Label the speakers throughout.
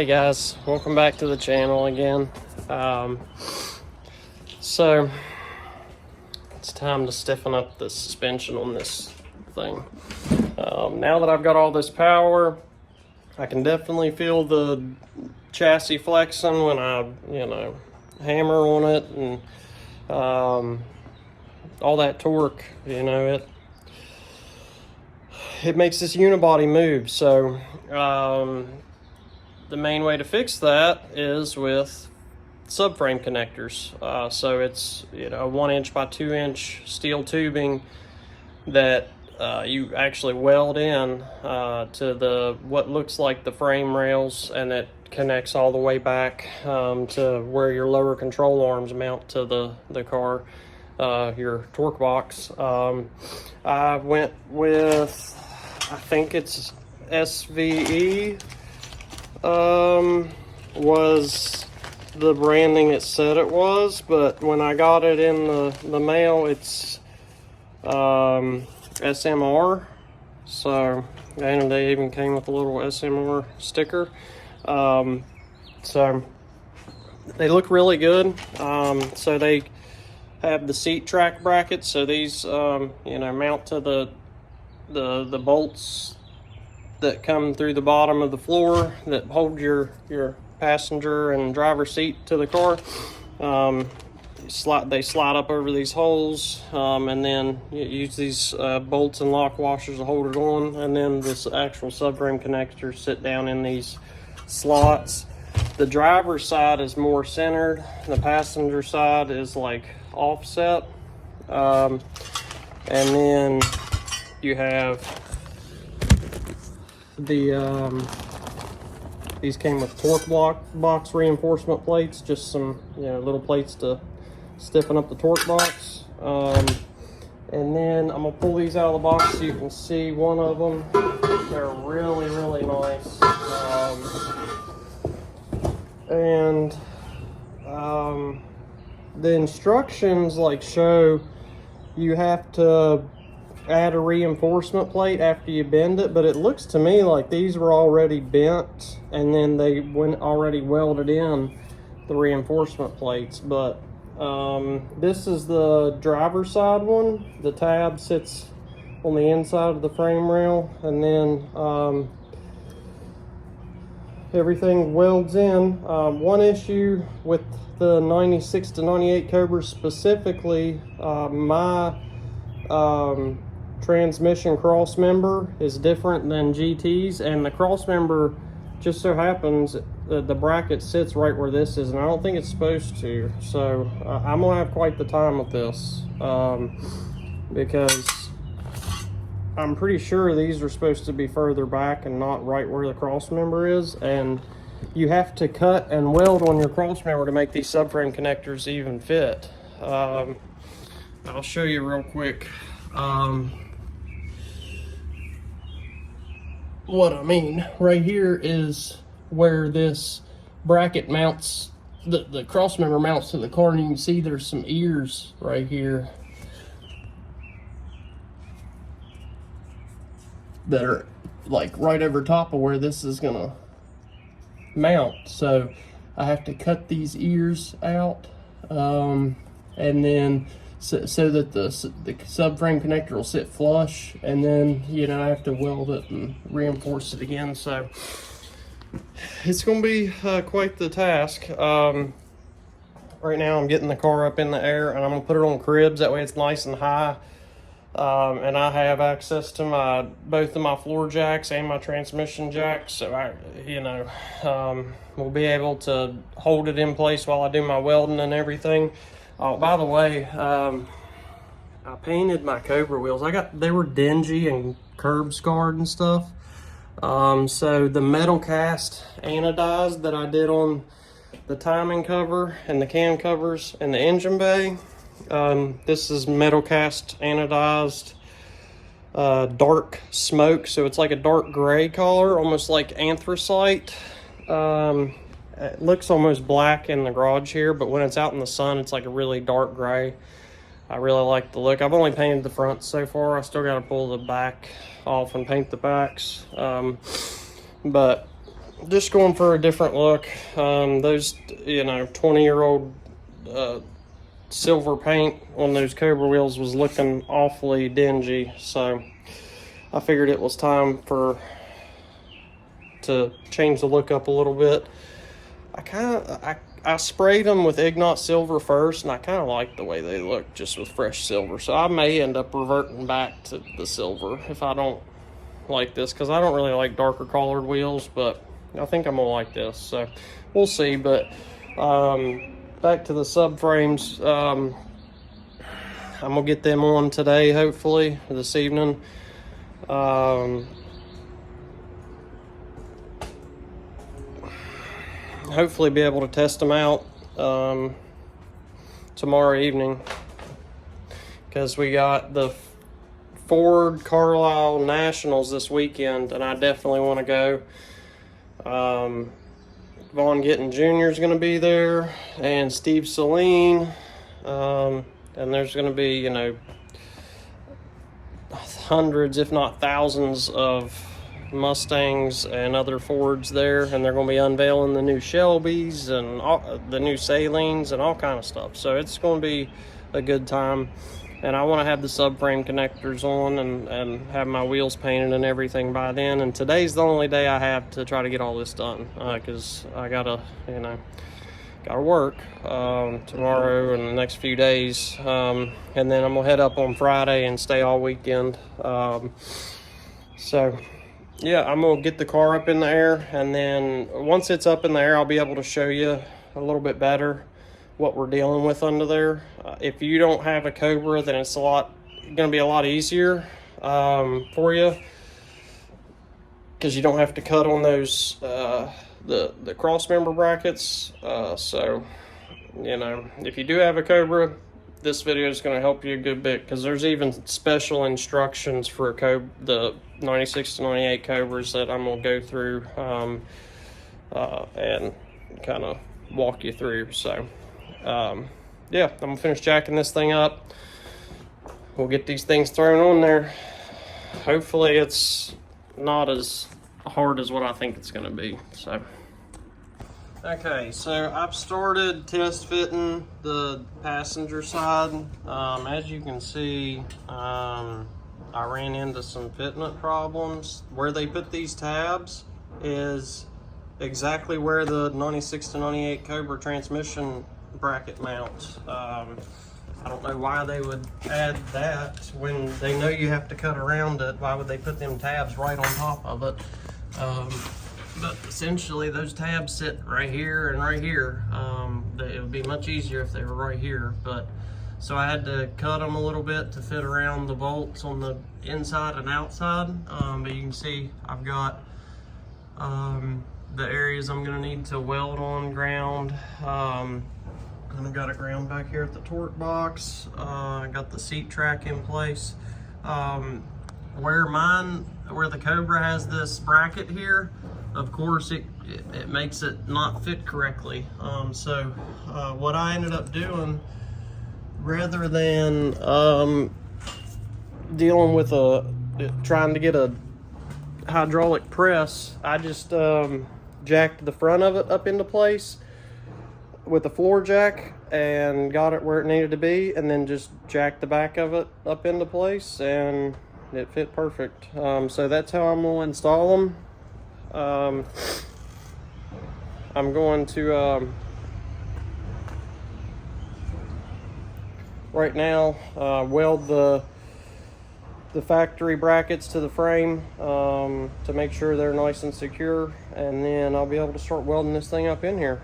Speaker 1: Hey guys, welcome back to the channel again. So it's time to stiffen up the suspension on this thing. Now that I've got all this power, I can definitely feel the chassis flexing when I, hammer on it, and all that torque, it makes this unibody move. So the main way to fix that is with subframe connectors. So it's 1 inch by 2 inch steel tubing that you actually weld in to what looks like the frame rails, and it connects all the way back to where your lower control arms mount to the car, your torque box. I went with, I think it's SVE was the branding it said it was, but when I got it in the mail, it's SMR. So, and they even came with a little SMR sticker. So they look really good. So they have the seat track brackets, so these mount to the bolts that come through the bottom of the floor that hold your passenger and driver seat to the car. They slide up over these holes, and then you use these bolts and lock washers to hold it on, and then this actual subframe connectors sit down in these slots. The driver's side is more centered, the passenger side is like offset, and then you have these came with torque box reinforcement plates, just some little plates to stiffen up the torque box. And then I'm gonna pull these out of the box so you can see one of them. They're really nice. The instructions show you have to add a reinforcement plate after you bend it, but it looks to me like these were already bent and then they already welded in the reinforcement plates. But this is the driver's side one. The tab sits on the inside of the frame rail, and then everything welds in. One issue with the 96 to 98 Cobra specifically, my transmission cross member is different than GT's, and the cross member just so happens that the bracket sits right where this is, and I don't think it's supposed to. So I'm gonna have quite the time with this, because I'm pretty sure these are supposed to be further back and not right where the cross member is, and you have to cut and weld on your cross member to make these subframe connectors even fit. I'll show you real quick what I mean. Right here is where this bracket mounts, the cross member mounts to the car, and you can see there's some ears right here that are right over top of where this is gonna mount. So I have to cut these ears out, and then so that the subframe connector will sit flush, and then I have to weld it and reinforce it again. So it's going to be quite the task. Right now I'm getting the car up in the air, and I'm going to put it on cribs, that way it's nice and high, and I have access to both of my floor jacks and my transmission jacks, so we'll be able to hold it in place while I do my welding and everything. Oh, by the way, I painted my Cobra wheels. They were dingy and curb scarred and stuff. So the metal cast anodized that I did on the timing cover and the cam covers and the engine bay, this is metal cast anodized dark smoke. So it's like a dark gray color, almost like anthracite. It looks almost black in the garage here, but when it's out in the sun, it's like a really dark gray. I really like the look. I've only painted the front so far. I still got to pull the back off and paint the backs. But just going for a different look. Those, 20-year-old silver paint on those Cobra wheels was looking awfully dingy, so I figured it was time to change the look up a little bit. I sprayed them with Ignot silver first, and I kind of like the way they look just with fresh silver, so I may end up reverting back to the silver if I don't like this, because I don't really like darker colored wheels, but I think I'm gonna like this, so we'll see. But back to the subframes. I'm gonna get them on today, hopefully this evening. Hopefully be able to test them out tomorrow evening, because we got the Ford Carlisle Nationals this weekend, and I definitely want to go. Vaughn Gittin Jr. is going to be there, and Steve Saline, and there's going to be, hundreds, if not thousands, of Mustangs and other Fords there, and they're going to be unveiling the new Shelbys and the new Salines and all kind of stuff. So it's going to be a good time, and I want to have the subframe connectors on and have my wheels painted and everything by then. And today's the only day I have to try to get all this done, because I gotta work tomorrow and the next few days, and then I'm gonna head up on Friday and stay all weekend. So yeah, I'm gonna get the car up in the air, and then once it's up in the air, I'll be able to show you a little bit better what we're dealing with under there. If you don't have a Cobra, then it's gonna be a lot easier for you, because you don't have to cut on those the cross member brackets. So if you do have a Cobra, this video is going to help you a good bit, because there's even special instructions for the 96 to 98 Cobras that I'm going to go through and kind of walk you through. So yeah, I'm going to finish jacking this thing up. We'll get these things thrown on there. Hopefully it's not as hard as what I think it's going to be. So okay, so I've started test fitting the passenger side. As you can see, I ran into some fitment problems. Where they put these tabs is exactly where the 96 to 98 Cobra transmission bracket mounts. I don't know why they would add that when they know you have to cut around it. Why would they put them tabs right on top of it? But essentially those tabs sit right here and right here. It would be much easier if they were right here, but so I had to cut them a little bit to fit around the bolts on the inside and outside. But you can see I've got the areas I'm going to need to weld on, ground. And I've got a ground back here at the torque box. I got the seat track in place. Where the Cobra has this bracket here, of course it makes it not fit correctly. So what I ended up doing, rather than dealing with trying to get a hydraulic press, I just jacked the front of it up into place with a floor jack and got it where it needed to be, and then just jacked the back of it up into place, and it fit perfect. So that's how I'm going to install them. I'm going to right now weld the factory brackets to the frame to make sure they're nice and secure, and then I'll be able to start welding this thing up in here.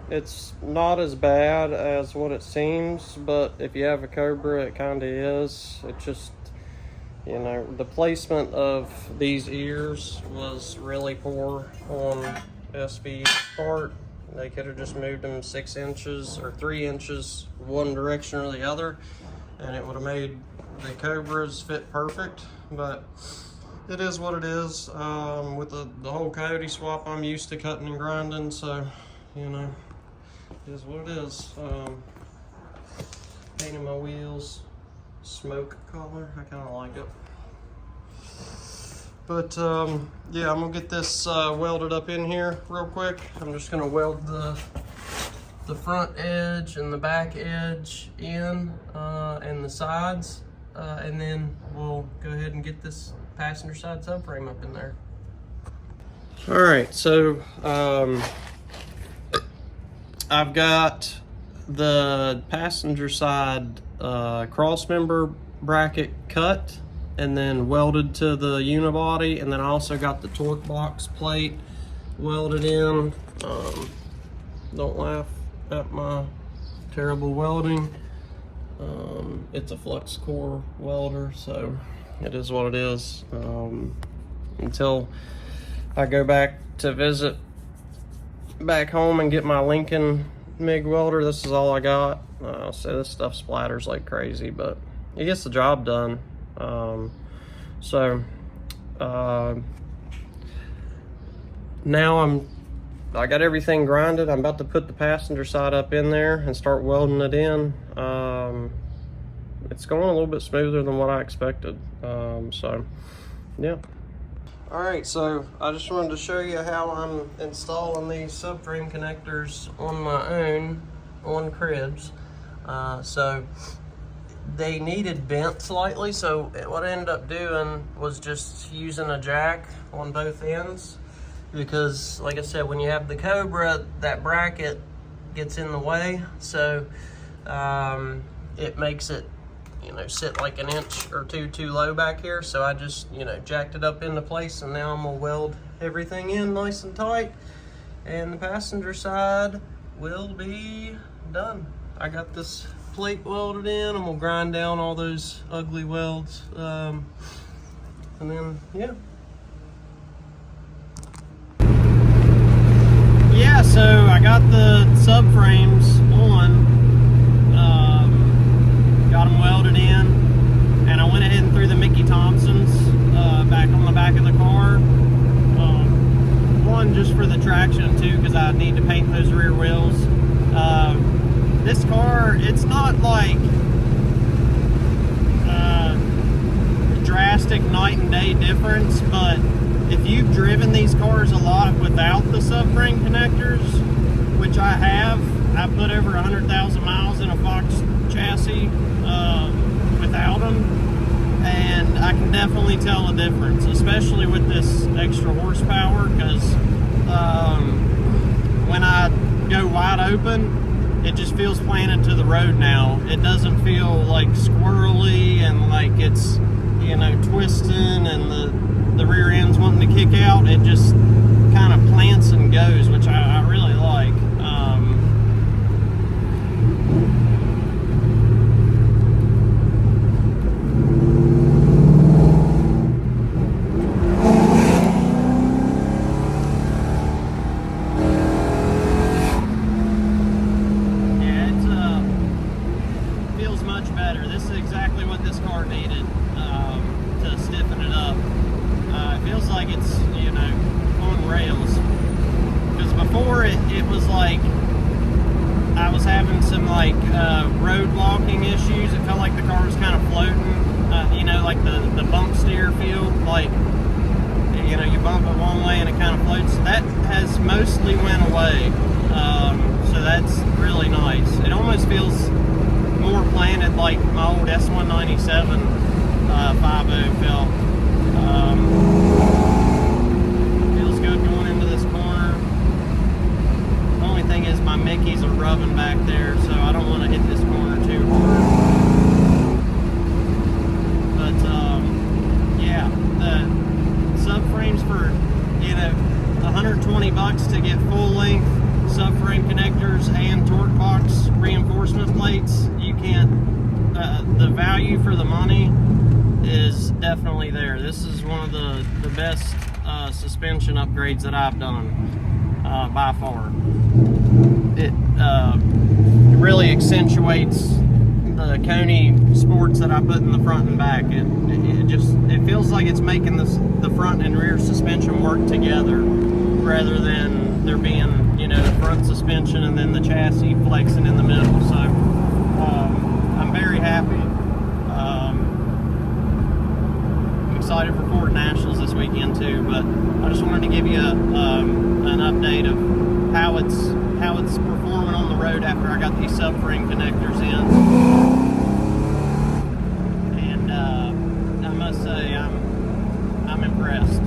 Speaker 1: It's not as bad as what it seems, but if you have a Cobra, it kind of is. It just, the placement of these ears was really poor on SVE's part. They could have just moved them 6 inches or 3 inches one direction or the other, and it would have made the Cobras fit perfect. But it is what it is. With the whole Coyote swap, I'm used to cutting and grinding, so it is what it is. Painting my wheels, smoke color, I kind of like it. But yeah, I'm gonna get this welded up in here real quick. I'm just gonna weld the front edge and the back edge in, and the sides, and then we'll go ahead and get this passenger side subframe up in there. All right, so I've got the passenger side cross member bracket cut and then welded to the unibody, and then I also got the torque box plate welded in. Don't laugh at my terrible welding. It's a flux core welder, so it is what it is. Until I go back to visit back home and get my Lincoln MIG welder, this is all I got. So this stuff splatters like crazy, but it gets the job done. Now I got everything grinded. I'm about to put the passenger side up in there and start welding it in. It's going a little bit smoother than what I expected. So yeah. All right, so I just wanted to show you how I'm installing these subframe connectors on my own on cribs. So they needed bent slightly, so what I ended up doing was just using a jack on both ends, because like I said, when you have the Cobra, that bracket gets in the way, so it makes it, you know, sit like an inch or two too low back here. So I just, you know, jacked it up into place, and now I'm gonna weld everything in nice and tight, and the passenger side will be done. I got this plate welded in. I'm gonna grind down all those ugly welds, and then yeah. Yeah, so I got the subframes on, got them welded in, and I went ahead and threw the Mickey Thompsons back on the back of the car. One, just for the traction, two, because I need to paint those rear wheels. This car, it's not like drastic night and day difference, but if you've driven these cars a lot without the subframe connectors, which I have, I put over 100,000 miles in a Fox chassis without them, and I can definitely tell a difference, especially with this extra horsepower, because when I go wide open, it just feels planted to the road now. It doesn't feel like squirrely and like it's, you know, twisting and the rear end's wanting to kick out. It just kind of plants and goes, which I really like. Road locking issues. It felt like the car was kind of floating, you know, like the bump steer feel, like, you know, you bump it one way and it kind of floats. That has mostly went away, so that's really nice. It almost feels more planted like my old S197 5.0 felt. Feels good going into this corner. The only thing is my Mickeys are rubbing back there, so I don't want to hit this corner too hard. But yeah, the subframes for, you know, 120 bucks to get full length subframe connectors and torque box reinforcement plates. You can't, the value for the money is definitely there. This is one of the best suspension upgrades that I've done by far. It really accentuates the Coney sports that I put in the front and back. It feels like it's making the front and rear suspension work together, rather than there being, you know, the front suspension and then the chassis flexing in the middle. So I'm very happy. I'm excited for Ford Nationals this weekend.
Speaker 2: into, but I just wanted to give you an update of how it's performing on the road after I got these subframe connectors in. And I must say I'm impressed.